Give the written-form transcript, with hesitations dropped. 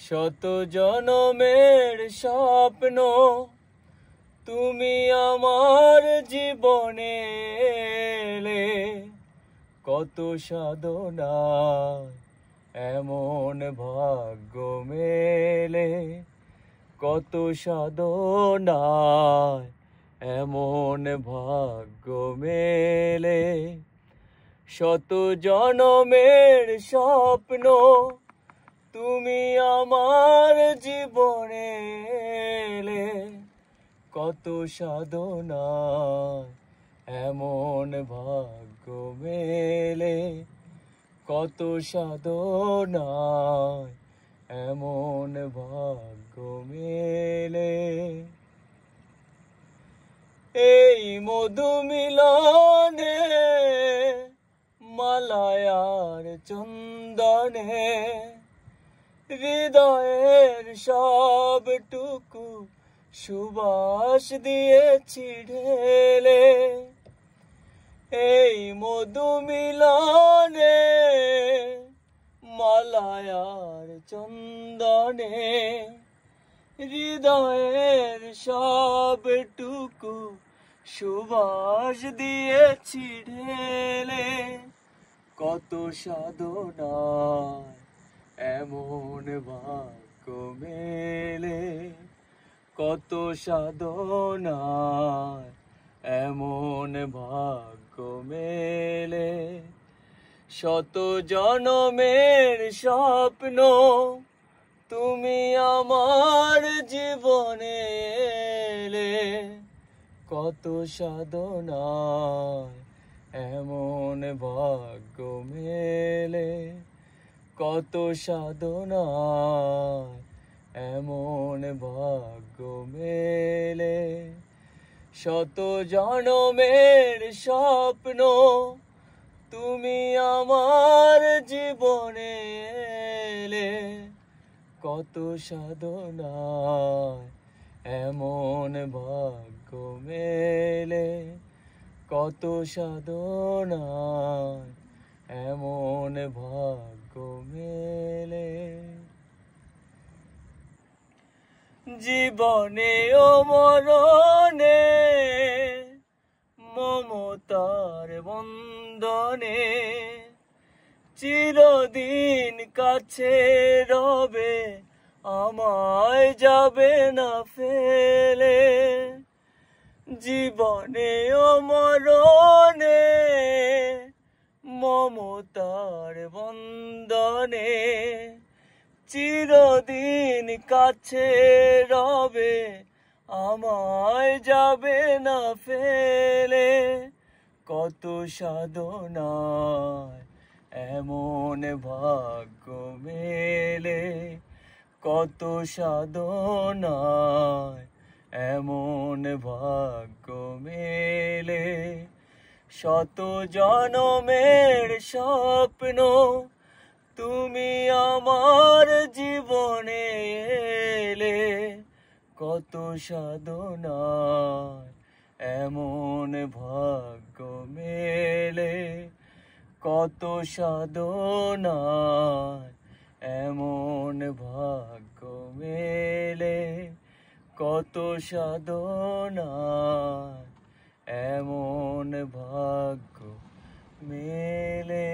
শত জনমের স্বপ্ন তুমি আমার জীবনে এলে, কত সাধনা এমন ভাগ্য মেলে, কত সাধনা এমন ভাগ্য মেলে। শত জনমের স্বপ্ন তুমি আমার জীবনে এলে, কত সাধনা এমন ভাগ্য মেলে, কত সাধনা এমন ভাগ্য মেলে। এই মধু মিলনে মালায়ার চন্দনে হৃদয়ের সবটুকু সুবাস দিয়েছি ঢেলে। এই মধু মিলনে মালায়ার চন্দনে হৃদয়ের সবটুকু সুবাস দিয়েছি ঢেলে, কত সাধনা এমন ভাগ্য মেলে, কত সাধনা এমন ভাগ্য মেলে। শত জনমের স্বপ্ন তুমি আমার জীবনে এলে, কত সাধনা এমন ভাগ্য মেলে, কত সাধনা এমন ভাগ্য মেলে। শত জনমের স্বপ্ন তুমি আমার জীবনে এলে, কত সাধনা এমন ভাগ্য মেলে, কত সাধনা এমন ভাগ্য মেলে। জীবনে ও মরণে মমতার বন্ধনে চিরদিন কাছে রবে, আমায় যাবে না ফেলে। জীবনে ও মরণে মমতার বন্ধনে চিরদিন কাছে রবে, আমায় যাবে না ফেলে। কত সাধনা এমন ভাগ্য মেলে, কত সাধনা এমন ভাগ্য মেলে। শত জনমের স্বপ্ন তুমি আমার জীবনে এলে, কত সাধনা এমন ভাগ্য মেলে, কত সাধনা এমন ভাগ্য মেলে, কত সাধনা এমন ভাগ্য মেলে।